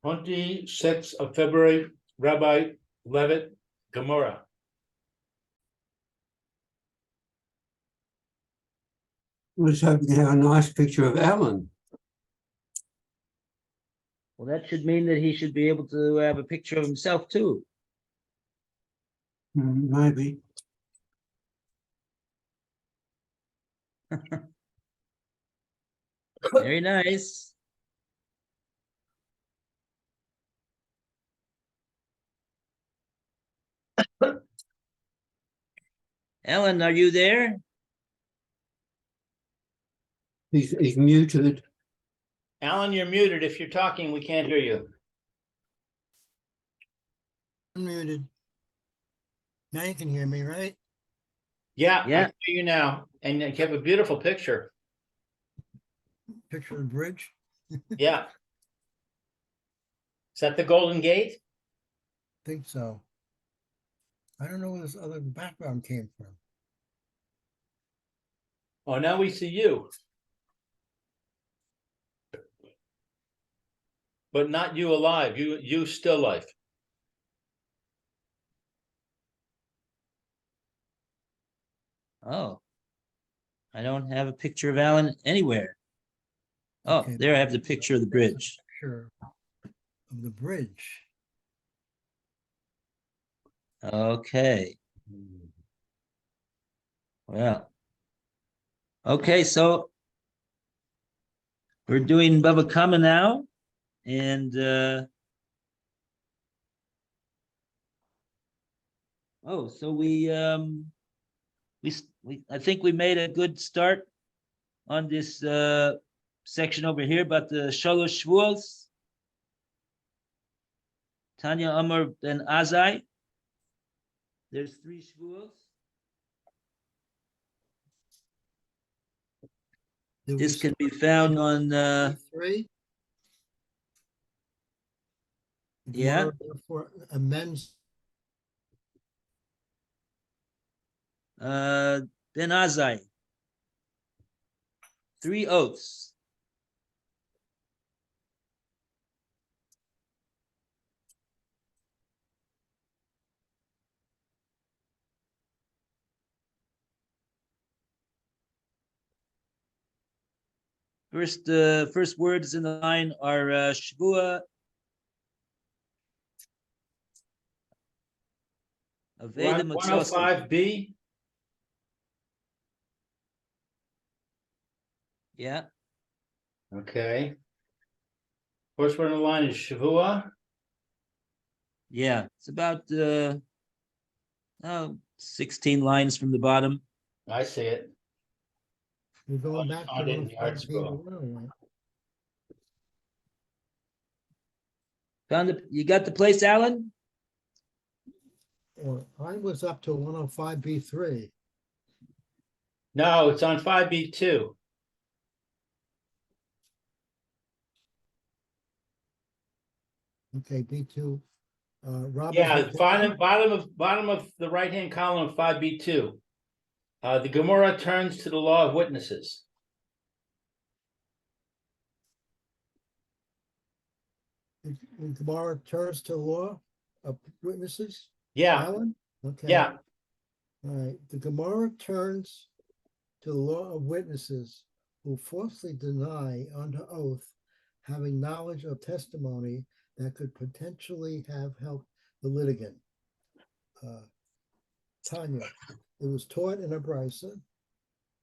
26th of February, Rabbi Levitt, Gemora. Let's hope we can have a nice picture of Alan. Well, that should mean that he should be able to have a picture of himself too. Maybe. Very nice. Ellen, are you there? He's muted. Alan, you're muted. If you're talking, we can't hear you. Unmuted. Now you can hear me, right? Yeah, Yeah. I can hear you now. And you have a beautiful picture. Picture of the bridge. Yeah. Is that the Golden Gate? Think so. I don't know where this other background came from. Oh, now we see you. But not you alive. You still life. Oh, I don't have a picture of Alan anywhere. Oh, Okay. there I have the picture of the bridge. Picture of the bridge. Okay. Well. Okay, so we're doing Bava Kama now, and oh, so we I think we made a good start on this section over here about the Shalosh Shvuos. Tanya Amar Ben Azai. There's 3 Shvuos. This can be found on 3. Yeah. Therefore amends. Ben Azai. 3 oaths. First words in the line are Shvua, Aveda Mitzvah. 105B. Yeah. Okay. First one in the line is Shavua. Yeah. It's about 16 lines from the bottom. I see it. We're going back I to didn't 105 scroll. Found you got the place, Alan? Or I was up to 105B3. No, it's on 5B2. Okay, B2. Robert. Yeah, bottom of the right-hand column of 5B2. The Gemora turns to the law of witnesses. Gemara turns to law of witnesses. Yeah, Alan? Okay. yeah. All right. The Gemara turns to the law of witnesses who falsely deny under oath having knowledge of testimony that could potentially have helped the litigant. Tanya, it was taught in a brisa.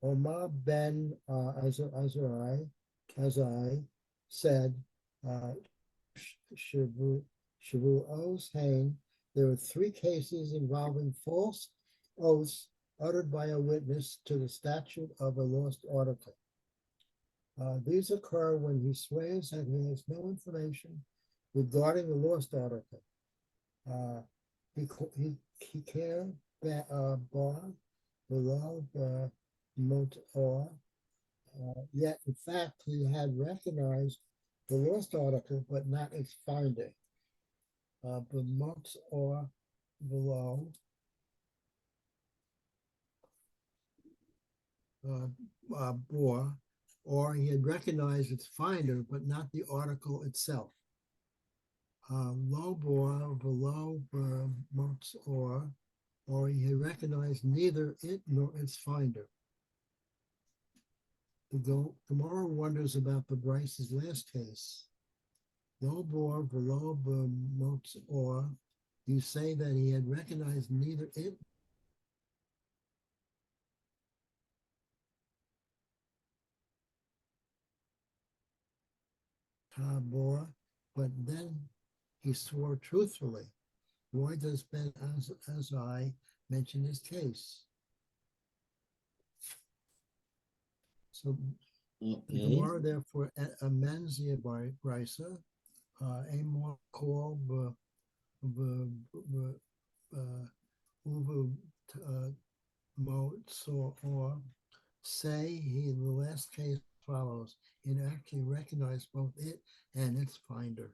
Omar ben Azai said, Shavuos Hain, there are 3 cases involving false oaths uttered by a witness to the statute of a lost article. These occur when he swears that he has no information regarding the lost article. He care bar below the motor, yet in fact he had recognized the lost article but not its finding. Or below bore or he had recognized its finder, but not the article itself. Low bore, below mots, or he had recognized neither it nor its finder. The Gemora wonders about the Bryce's last case. Low bore, below mots, or you say that he had recognized neither it bore, but then he swore truthfully. Why does Ben Azai mention his case? So the Gemara therefore amends the Brisa, a more call or say he in the last case follows. It actually recognized both it and its finder.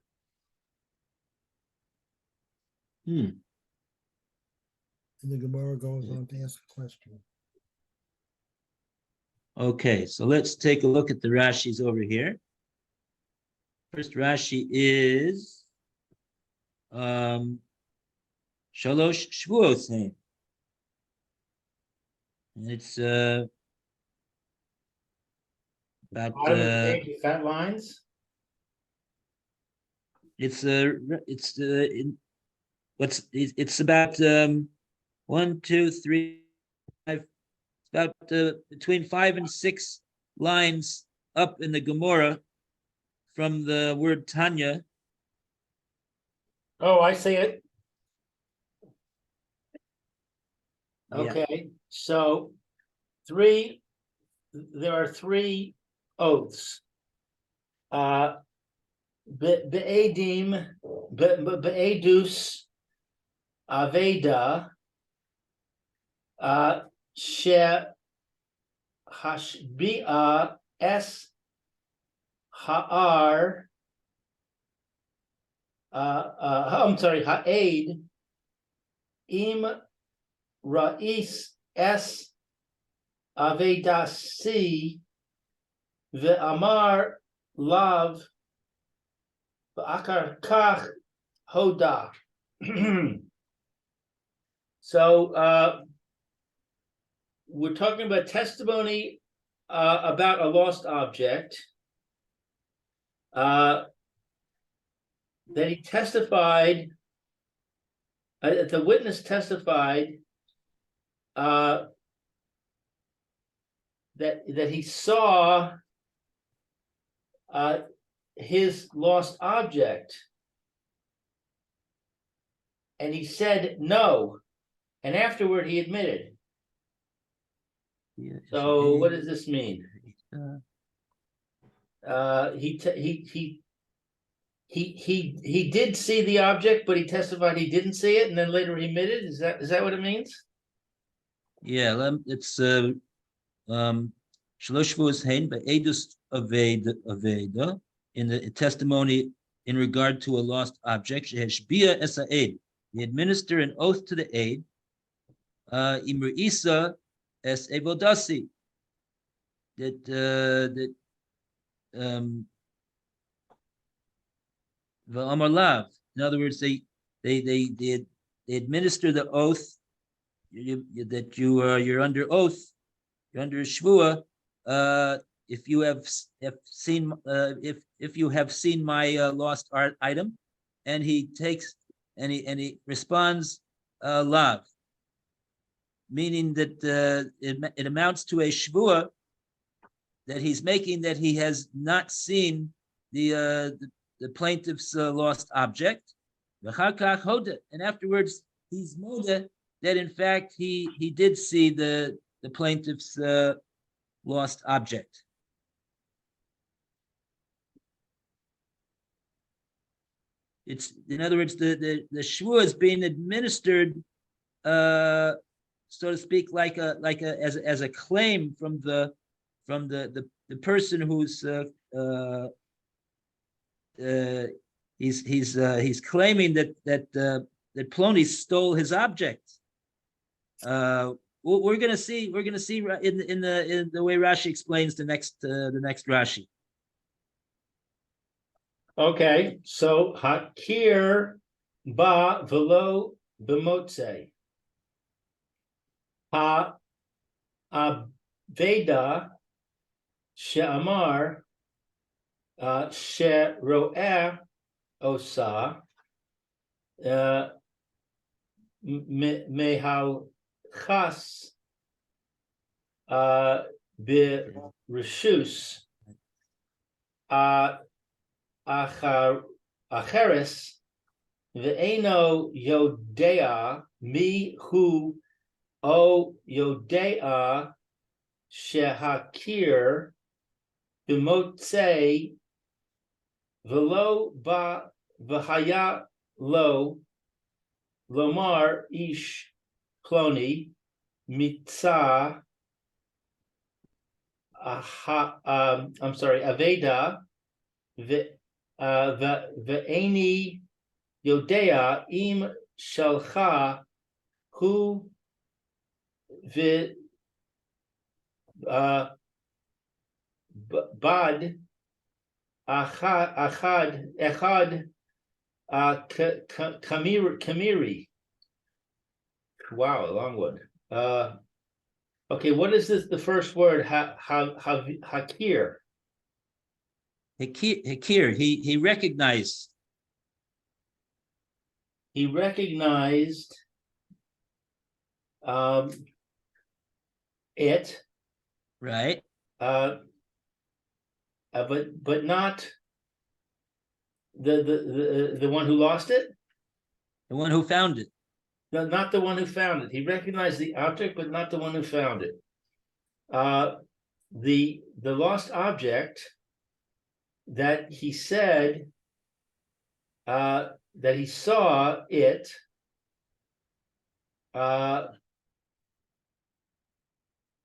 And the Gemara goes on to ask a question. Okay, so let's take a look at the Rashis over here. First Rashi is Shalosh Shvuos Hein. And it's about Bottom of the page with fat lines. it's about 1, 2, 3, 5. It's about between 5 and 6 lines up in the Gemora from the word Tanya. Oh, I see it. Yeah. Okay, so there are 3 oaths. Be'edim, be'edus, aveda, she hashbi'a es ha'ar, I'm sorry, ha'ed, im ra'is es avedasi, ve'amar lav, ve'akar kach hoda. So we're talking about testimony about a lost object, that he testified, the witness testified that he saw his lost object, and he said no, and afterward he admitted. So what does this mean? He did see the object, but he testified he didn't see it, and then later he admitted. Is that what it means? Yeah, it's Shalosh Shavuos Hein be'edus aveda, in the testimony in regard to a lost object. Sheheshbia es ha'ed, he administer an oath to the aid. Imru Isa es evodasi, that v'amar lav. In other words, they administer the oath that you're under oath, you're under shvua. If you have seen if you have seen my lost art item, and he takes and he responds lav, meaning that it amounts to a shvua that he's making, that he has not seen the plaintiff's lost object. And afterwards he's moda that in fact he did see the plaintiff's lost object. It's, in other words, the shvua is being administered, so to speak, like as a claim from the person who's he's claiming that Plony stole his object. we're gonna see in the way Rashi explains the next Rashi. Okay, so hakir ba velo b'motze. Ha aveda she'amar she'ro'eh osa mehal chas b'rishus acheres ve'eno yodea mi hu o yodea shehakir b'motzei velo ba v'haya lo lomar ish ploni mitzah I'm sorry, aveda ve'eni yodea im shalcha hu bad echad kamiri. Wow, a long one. Okay, what is this? The first word, hakir. Hekir, he recognized. He recognized it, Right. but not the one who lost it. The one who found it. No, not the one who found it. He recognized the object, but not the one who found it. The lost object that he said that he saw it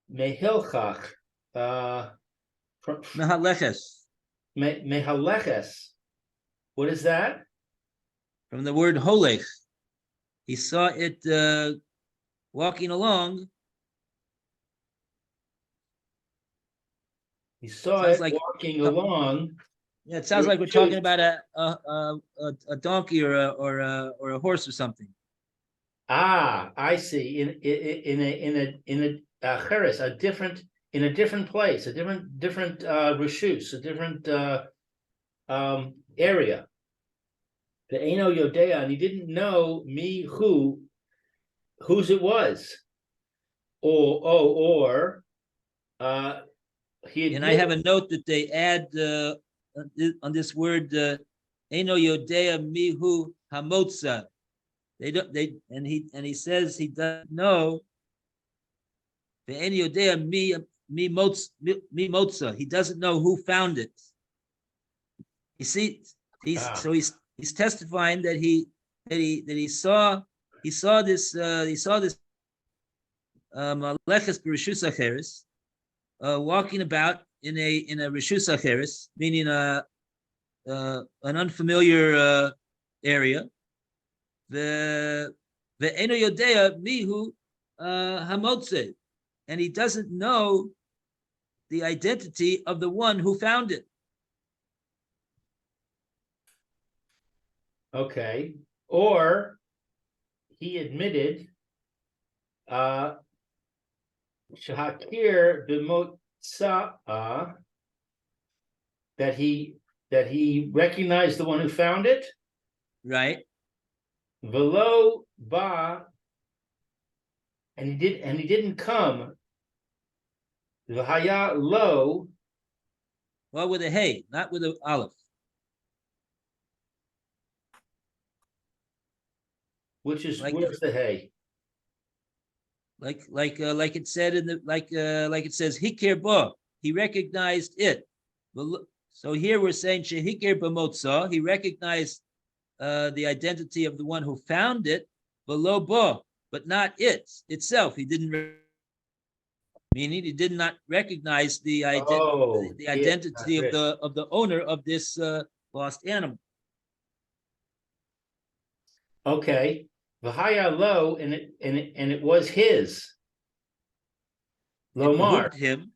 mehilchach Mehaleches. mehaleches. What is that? From the word holech. He saw it walking along. He saw Sounds it like walking along. Yeah, it sounds like we're talking about a donkey or a horse or something. Ah, I see. In a cheres, in a different place, a different reshus, a different area. The Eno Yodea, and he didn't know me whose it was. Or he And I have a note that they add on this word Eno Yodea Mihu Hamotza. And he says he doesn't know the Eno Yodea mi Motza. He doesn't know who found it. You see, he's testifying that he saw this Maleches Bereshus Acheres walking about in a Reshus Acheres, meaning an unfamiliar area. The Eno Yodea Mihu Hamotze, and he doesn't know the identity of the one who found it. Okay. Or he admitted Shahakir b'motza'a that he recognized the one who found it. Right. Velo ba, and he didn't come. V'haya lo. Well, with a hey, not with an aleph. Which is Like where's the hay? Like it said in the like it says hikir bo. He recognized it. So here we're saying shehikir b'motza. He recognized the identity of the one who found it, below bo, but not it itself. He didn't. Meaning he did not recognize the identity of the owner of this lost animal. Okay, v'haya lo, and it was his. Lomar, behooved him.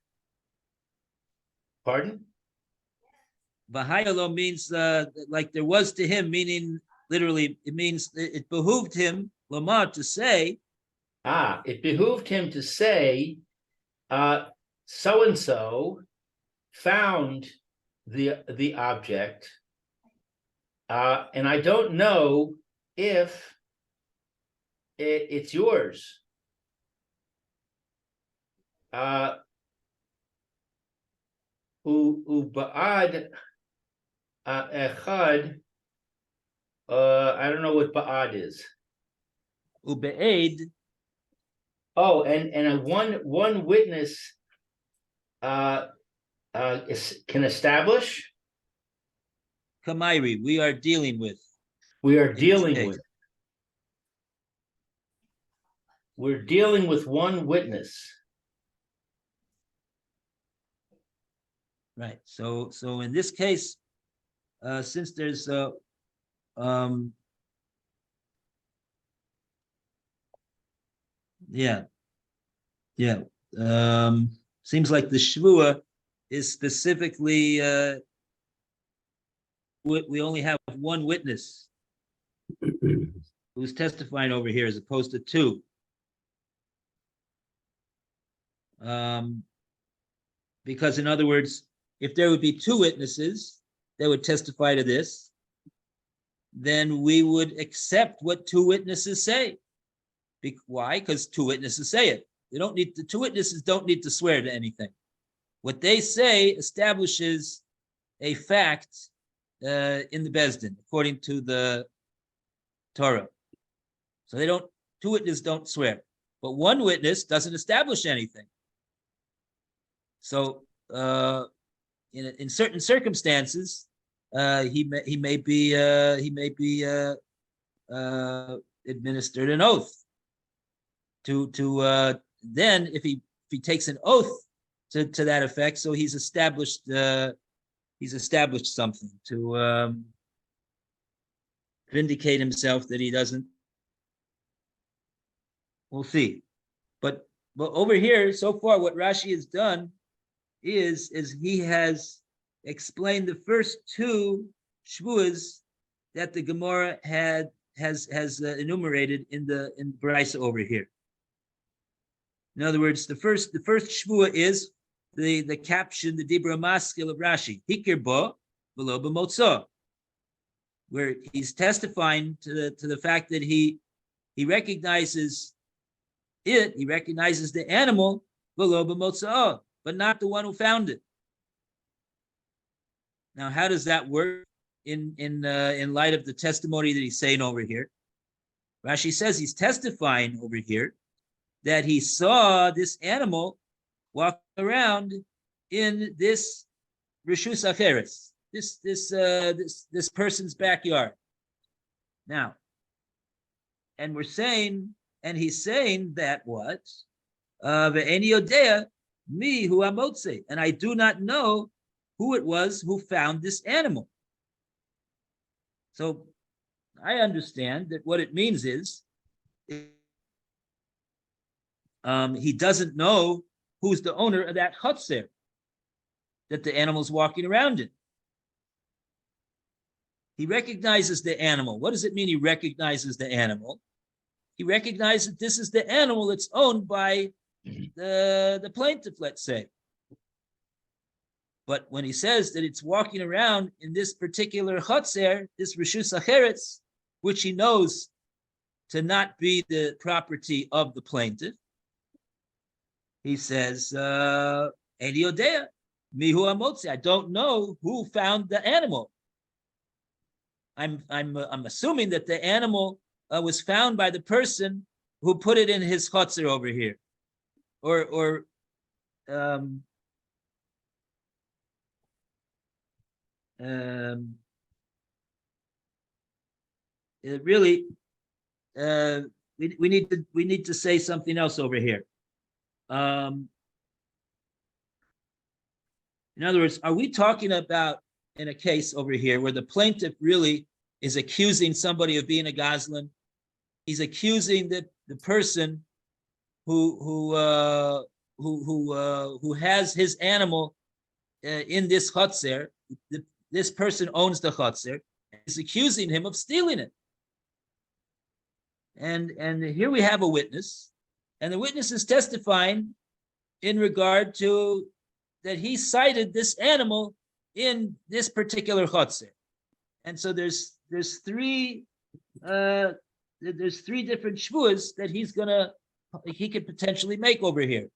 pardon? Vahayalo means like there was to him, meaning literally it means it behooved him, Lomar, to say, It behooved him to say, so-and-so found the object, and I don't know if it's yours. Uba'ad echad. I don't know what ba'ad is. Ube'ed, Oh, and a one witness can establish. Kamairi, we are dealing with. We are In this dealing case. with. We're dealing with one witness. Right. So in this case, since there's yeah. Seems like the shvua is specifically we only have one witness who's testifying over here as opposed to two. Because in other words, if there would be two witnesses that would testify to this, then we would accept what two witnesses say. Why? Because two witnesses say it. They don't need the two witnesses don't need to swear to anything. What they say establishes a fact in the Bezdin, according to the Torah. So two witnesses don't swear, but one witness doesn't establish anything. So in certain circumstances, he may be administered an oath to then if he takes an oath to that effect, so he's established something to vindicate himself that he doesn't. We'll see, but over here so far, what Rashi has done is he has explained the first two shvuas that the Gemora has enumerated in the Brisa over here. In other words, the first shvua is the caption, the Dibra Maskil of Rashi, Hikir bo v'lo b'motzo, where he's testifying to the fact that he recognizes he recognizes the animal v'lo b'motzo, but not the one who found it. Now, how does that work in light of the testimony that he's saying over here? Rashi says he's testifying over here that he saw this animal walk around in this Rishus Acheres, this person's backyard. Now, and he's saying that what? Ve'eni yodea mi hu amotze, and I do not know who it was who found this animal. So I understand that what it means is he doesn't know who's the owner of that chotzer that the animal's walking around in. He recognizes the animal. What does it mean he recognizes the animal? He recognizes that this is the animal that's owned by the plaintiff, let's say. But when he says that it's walking around in this particular chotzer, this Rishus Acheretz, which he knows to not be the property of the plaintiff, he says, Eli Yodea, mihu amotzi, I don't know who found the animal. I'm assuming that the animal was found by the person who put it in his chotzer over here, or it really we need to say something else over here. In other words, are we talking about in a case over here where the plaintiff really is accusing somebody of being a gazlan? He's accusing the person who who has his animal in this chotzer. This person owns the chotzer. Is accusing him of stealing it. And here we have a witness, and the witness is testifying in regard to that he sighted this animal in this particular chotzer. And so there's three different shvuas that he could potentially make over here.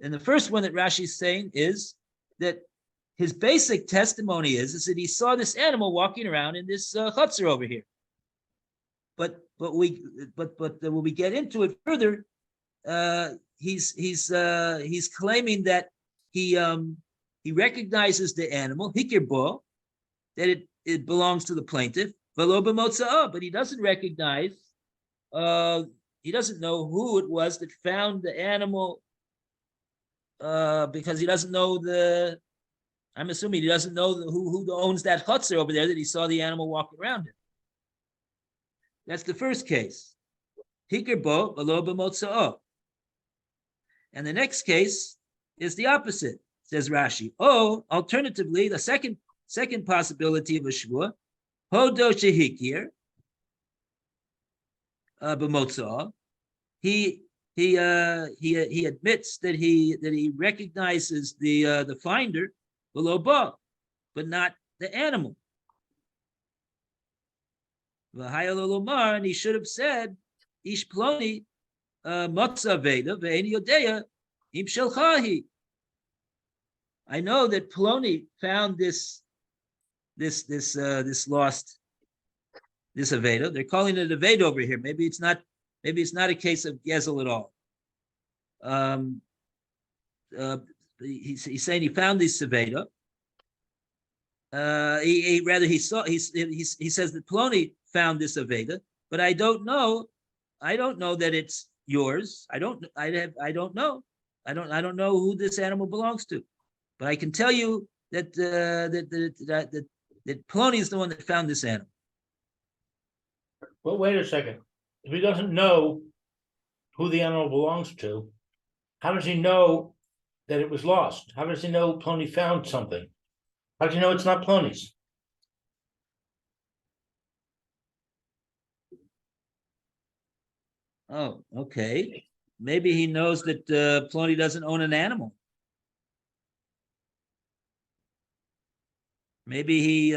And the first one that Rashi's saying is that his basic testimony is that he saw this animal walking around in this chotzer over here. But when we get into it further, he's claiming that he recognizes the animal hikirbo, that it belongs to the plaintiff, but he doesn't recognize, he doesn't know who it was that found the animal, because he doesn't know I'm assuming he doesn't know who owns that chotzer over there that he saw the animal walking around in. That's the first case. Hikirbo v'lo b'motza'o. And the next case is the opposite, says Rashi. Alternatively, the second possibility of a shvua, hodo shehikir b'motza'o. He admits that he recognizes the finder below ba, but not the animal. And he should have said, Ish ploni motza veda ve'eni yodeya im shelchahi. I know that Ploni found this lost, this Aveda. They're calling it Aveda over here. Maybe it's not a case of Gezel at all. He's saying he found this Aveda. He says that Ploni found this Aveda, but I don't know that it's yours. I don't know who this animal belongs to, but I can tell you that Ploni is the one that found this animal. Well, wait a second. If he doesn't know who the animal belongs to, how does he know that it was lost? How does he know Ploni found something? How does he know it's not Ploni's? Oh, okay. Maybe he knows that Ploni doesn't own an animal. Maybe he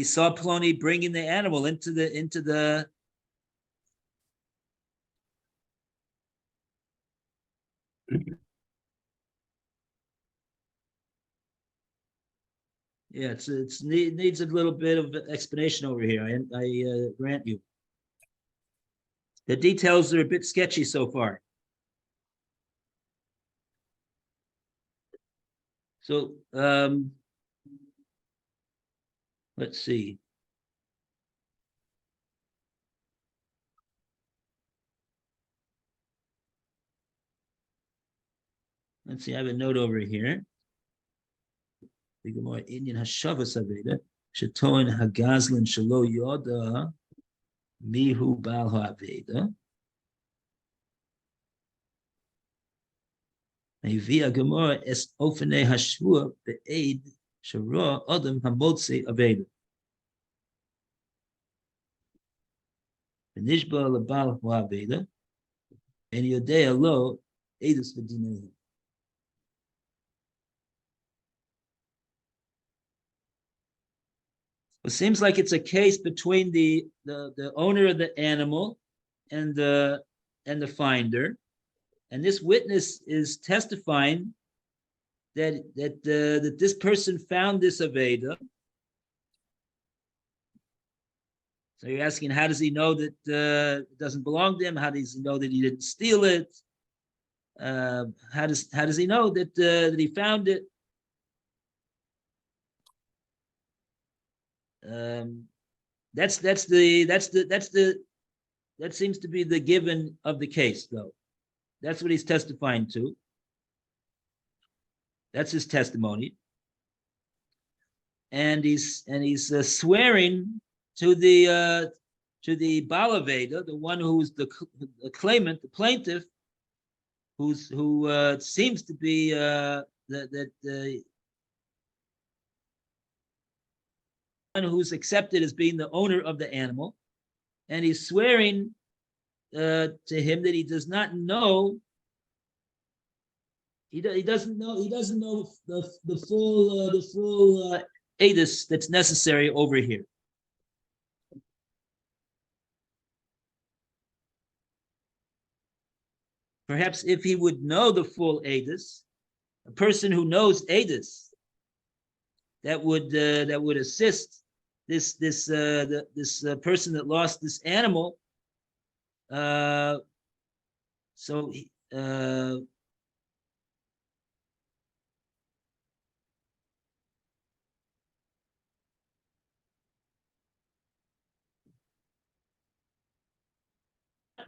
saw Ploni bringing the animal into the. Yeah, it needs a little bit of explanation over here. I grant you. The details are a bit sketchy so far. So let's see. Let's see, I have a note over here. The Gemora Indian Hashavas Aveda, Shatoin Hagazlin Shalo Yoda, Mihu Bal Ha'aveda. Via Gemora es Ofene Hashvua Be'ed Shara Adam Hamotse Aveda. Nishba Labal Ha'aveda, and Yodea Lo Edus V'Dinehu. It seems like it's a case between the owner of the animal and the finder, and this witness is testifying that this person found this Aveda. So you're asking, how does he know that it doesn't belong to him? How does he know that he didn't steal it? How does he know that he found it? That seems to be the given of the case, though. That's what he's testifying to. That's his testimony, and he's swearing to the Balaveda, the one who's the claimant, the plaintiff, who seems to be the one who's accepted as being the owner of the animal, and he's swearing to him that he does not know. He doesn't know the full edus that's necessary over here. Perhaps if he would know the full edus, a person who knows edus, that would assist this person that lost this animal. So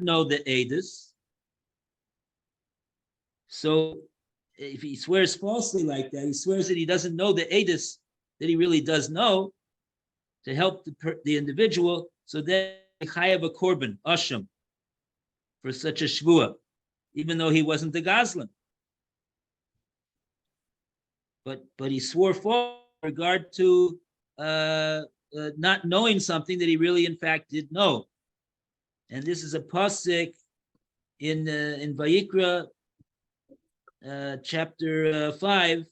know the edus. So if he swears falsely like that, he swears that he doesn't know the edus that he really does know to help the individual. So then chayav a korban asham for such a shvua, even though he wasn't the gazlan. But he swore false in regard to not knowing something that he really in fact did know. And this is a pasuk in Vayikra chapter 5.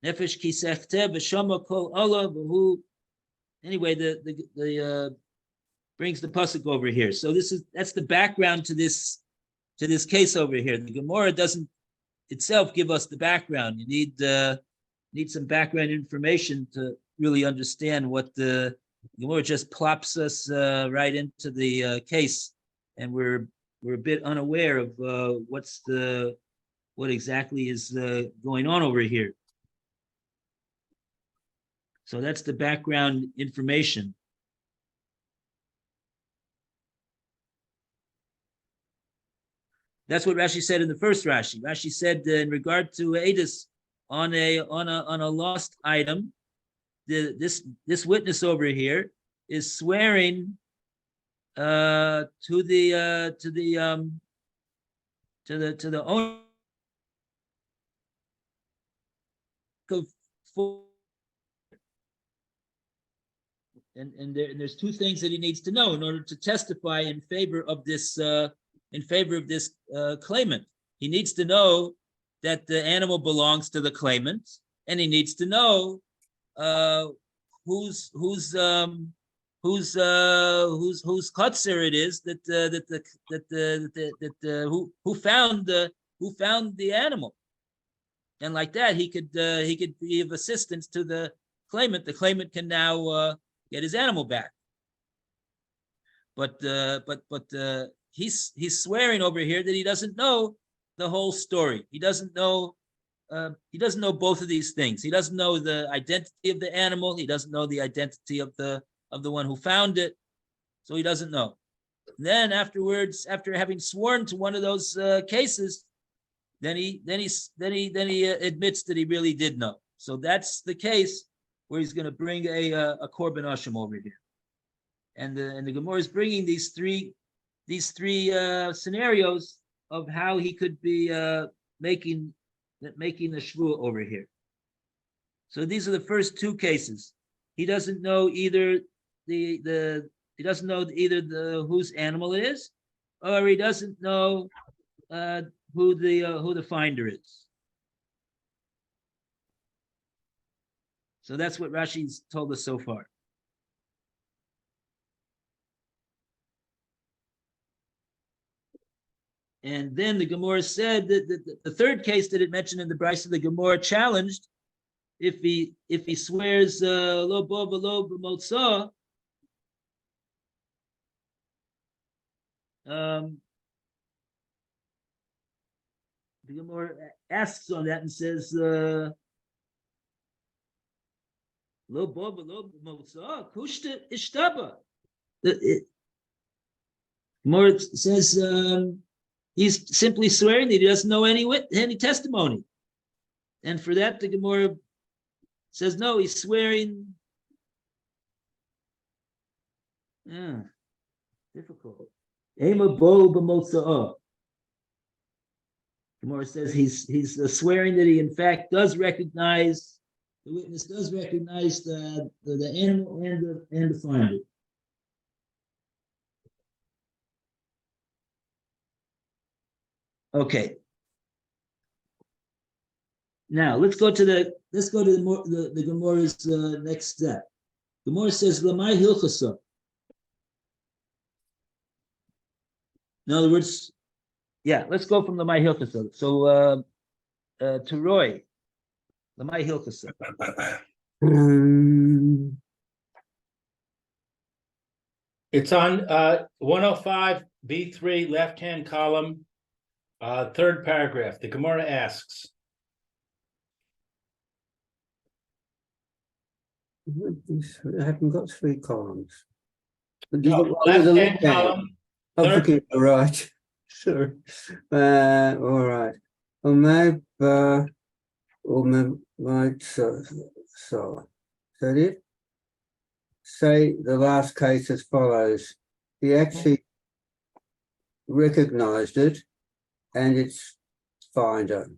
Nefesh kisechte v'shama kol Allah v'hu. Anyway, the brings the pasuk over here. So that's the background to this case over here. The Gemora doesn't itself give us the background. You need some background information to really understand what the Gemora just plops us right into the case, and we're a bit unaware of what exactly is going on over here. So that's the background information. That's what Rashi said in the first Rashi. Rashi said in regard to edus on a lost item, this witness over here is swearing to the owner of. And there's two things that he needs to know in order to testify in favor of this claimant. He needs to know that the animal belongs to the claimant, and he needs to know whose kotzer it is who found the animal, and like that he could be of assistance to the claimant. The claimant can now get his animal back. But he's swearing over here that he doesn't know the whole story. He doesn't know both of these things. He doesn't know the identity of the animal. He doesn't know the identity of the one who found it. So he doesn't know. And then afterwards, after having sworn to one of those cases, then he admits that he really did know. So that's the case where he's going to bring a korban asham over here, and the Gemara is bringing these three scenarios of how he could be making the shvua over here. So these are the first two cases. He doesn't know either whose animal it is, or he doesn't know who the finder is. So that's what Rashi's told us so far. And then the Gemara said that the third case that it mentioned in the Brisa, the Gemara challenged if he swears lo bo v'lo b'motza, the Gemara asks on that and says lo bo v'lo b'motza kushta ishtaba. Gemara says he's simply swearing that he doesn't know any testimony. And for that, the Gemara says, no, he's swearing. Difficult. Ema bo b'motza'ah. Gemora says he's swearing that he in fact does recognize, the witness does recognize the animal and the finder. Okay. Now let's go to the Gemora's next step. Gemora says Lamai Hilchasa. In other words, yeah, let's go from Lamai Hilchasa. So to Roy, Lamai Hilchasa. It's on 105B3, left-hand column, third paragraph. The Gemara asks, I haven't got 3 columns. no, left-hand column, Oh, third- forgive me, right. Sorry. All right. So is that it? Say the last case as follows. He actually recognized it and it's finder.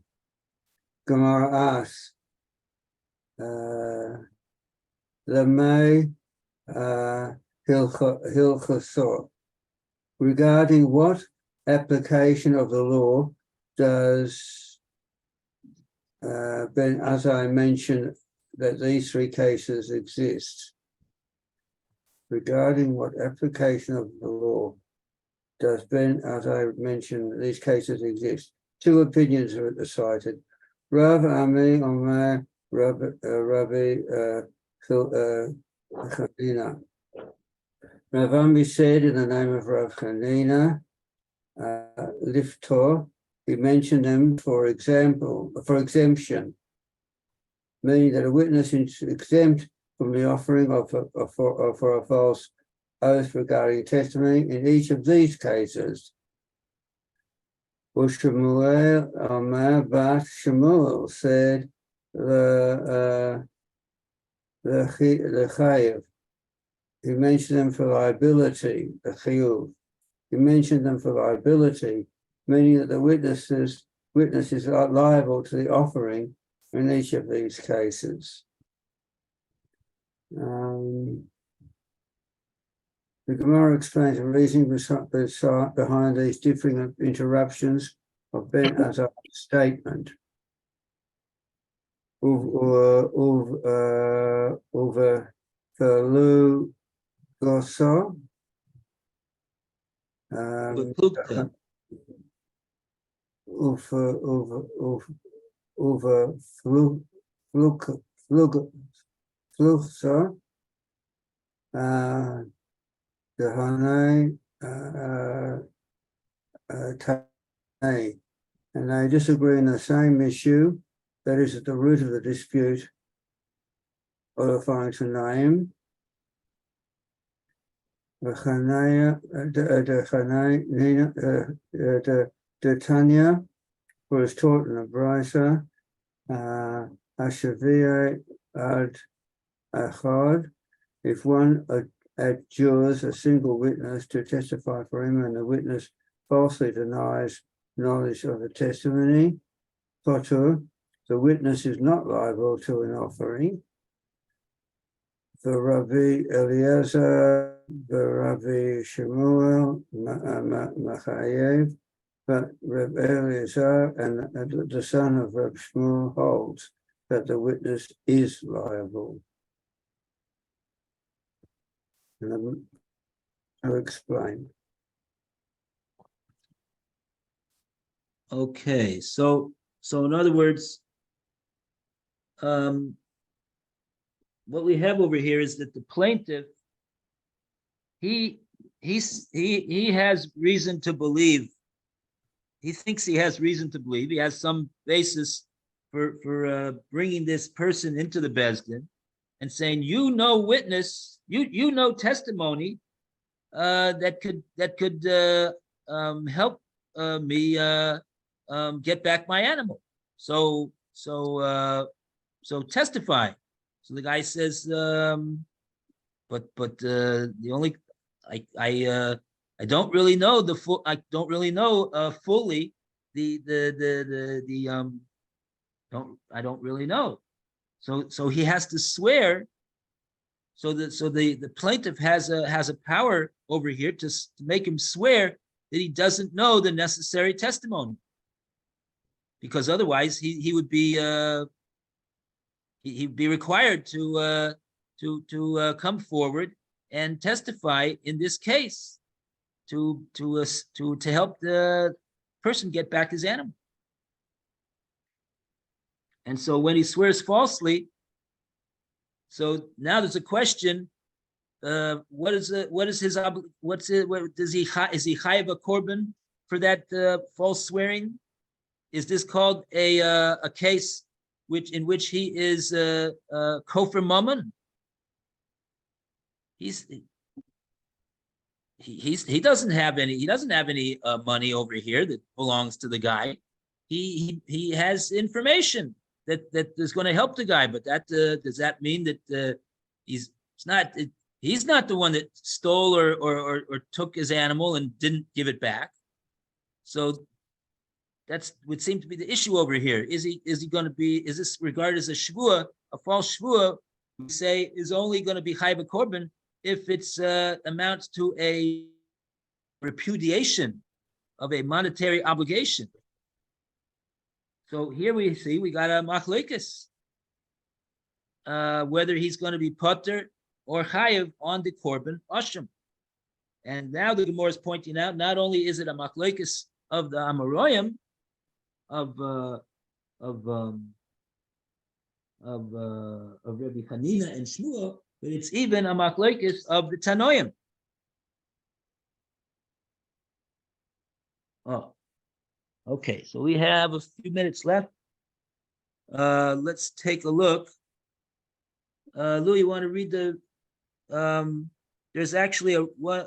Gemara asks, Lamei Hilchasor. Regarding what application of the law does Ben Azai mention that these 3 cases exist? Regarding what application of the law does Ben Azai mention that these cases exist? 2 opinions are cited. Rav Ami Omer Rabbi Chanina. Rav Ami said in the name of Rav Chanina, Liftor, he mentioned them for exemption, meaning that a witness is exempt from the offering for a false oath regarding testimony in each of these cases. Shemuel Amar Bat Shemuel said the chayiv. He mentioned them for liability, the chiyuv. He mentioned them for liability, meaning that the witness is liable to the offering in each of these cases. The Gemara explains the reasoning behind these differing interruptions of Ben Azai's statement. Over the Gosso. Flugsa. And they disagree on the same issue, that is at the root of the dispute, or referring to name. The Tanya was taught in the Brisa, Ashavia ad Achad, if one adjures a single witness to testify for him and the witness falsely denies knowledge of the testimony, Potter, the witness is not liable to an offering. The Rabbi Eliezer, the Rabbi Shemuel, Machayev, but Rabbi Eliezer and the son of Rabbi Shmuel holds that the witness is liable. And I'll explain. Okay, so in other words, what we have over here is that the plaintiff, he has reason to believe. He thinks he has reason to believe. He has some basis for bringing this person into the Beis Din and saying, witness, testimony that could help me get back my animal. So testify. So the guy says, but the only I don't really know fully I don't really know. So he has to swear. So the plaintiff has a power over here to make him swear that he doesn't know the necessary testimony, because otherwise he would be he'd be required to come forward and testify in this case to help the person get back his animal. And so when he swears falsely, so now there's a question: what is his is he chayav a korban for that false swearing? Is this called a case in which he is kofar mammon? He doesn't have any money over here that belongs to the guy. He has information that is going to help the guy, but that does that mean that he's not the one that stole or took his animal and didn't give it back? So that's would seem to be the issue over here. Is this regarded as a shvua, a false shvua? We say is only going to be chayv korban if it's amounts to a repudiation of a monetary obligation. So here we see we got a machlokes whether he's going to be potter or chayav on the korban ashram. And now the Gemora is pointing out not only is it a machlokes of the Amoraim of Rabbi Hanina and Shmuel, but it's even a machlokes of the Tanoim. Oh, okay. So we have a few minutes left. Let's take a look. Lou, you want to read the? There's actually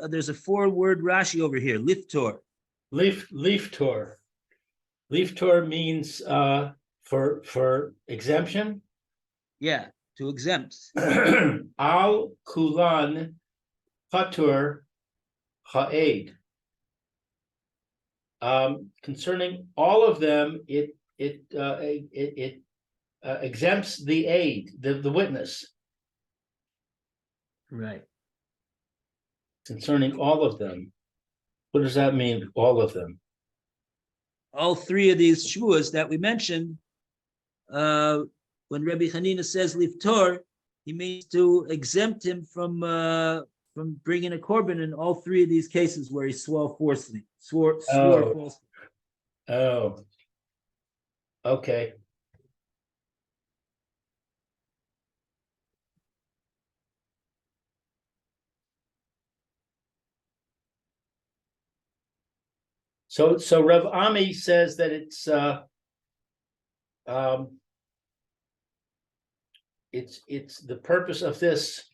there's a 4-word Rashi over here. Liftor. Liftor. Liftor means for exemption. Yeah, to exempt. Al kulan patur ha'ed. Concerning all of them, it exempts the aid, the witness. Right. Concerning all of them, what does that mean? All of them. All 3 of these shvuas that we mentioned, when Rabbi Hanina says liftor, he means to exempt him from bringing a korban in all 3 of these cases where he swore falsely. Swore falsely. Oh. Okay. So Rav Ami says that it's the purpose of this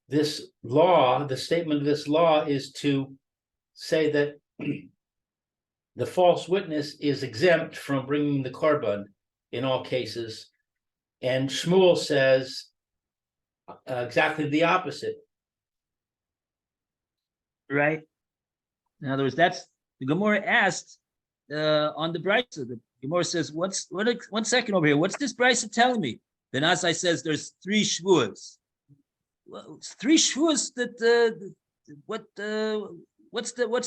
this law, the statement of this law is to say that the false witness is exempt from bringing the korban in all cases, and Shmuel says exactly the opposite. Right. In other words, that's the Gemora asked on the brisa. The Gemora says, "One second over here. What's this brisa telling me?" Then Azai says, "There's 3 shvuas." Well, it's 3 shvuas. What's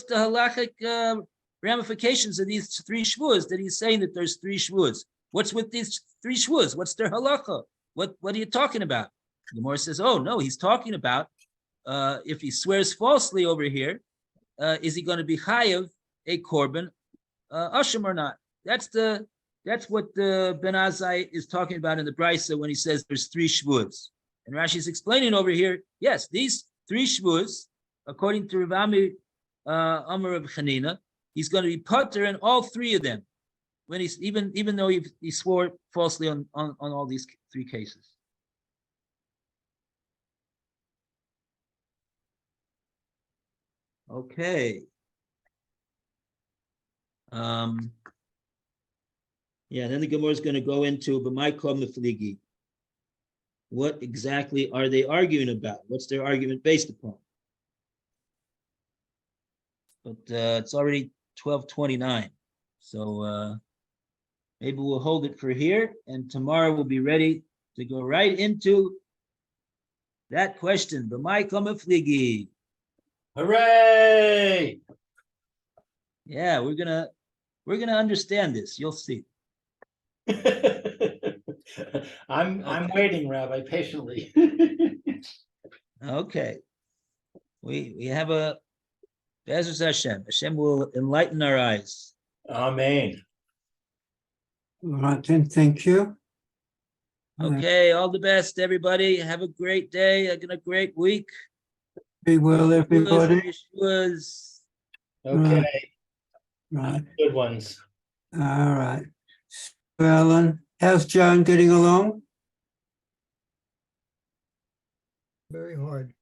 the halachic ramifications of these 3 shvuas? That he's saying that there's 3 shvuas. What's with these 3 shvuas? What's their halacha? What are you talking about? The Gemara says, "Oh no, he's talking about if he swears falsely over here." Is he going to be chayav a korban asham or not? That's what the Ben Azai is talking about in the brisa when he says there's 3 shvuas. And Rashi is explaining over here. Yes, these 3 shvuas, according to Rav Ami Amar of Chanina, he's going to be potter in all 3 of them. When he's even though he swore falsely on all these 3 cases. Okay. Yeah, then the Gemara is going to go into B'mai Kol Mefligi. What exactly are they arguing about? What's their argument based upon? But it's already 12:29. So maybe we'll hold it for here, and tomorrow we'll be ready to go right into that question. B'mai kama fligi. Hooray! Yeah, we're gonna understand this. You'll see. I'm waiting, Rabbi, patiently. Okay. We have a Be'ezus Hashem. Hashem will enlighten our eyes. Amen. All right, then, thank you. Okay, all the best, everybody. Have a great day, a great week. Be well, everybody. Yeshua's. Okay, Right, good ones. all right. So, Alan, how's Joan getting along? Very hard.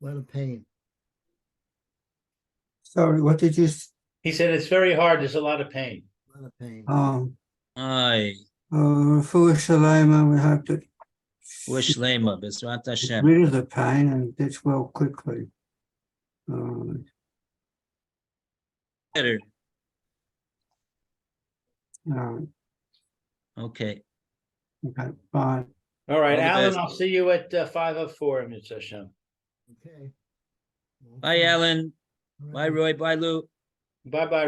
A lot of pain. Sorry, what did you? He said it's very hard. There's a lot of pain. A lot of pain. Aye. Refuah Shalema, we hope that Shlema, B'ezrat gets Hashem. rid of the pain and gets well quickly. All Better. right, Okay. okay, bye. All right, All the Alan, best. I'll see you at 5:04, Mitzvah Hashem. Okay. Bye, Alan. All Bye, right. Roy. Bye, Lou. Bye-bye.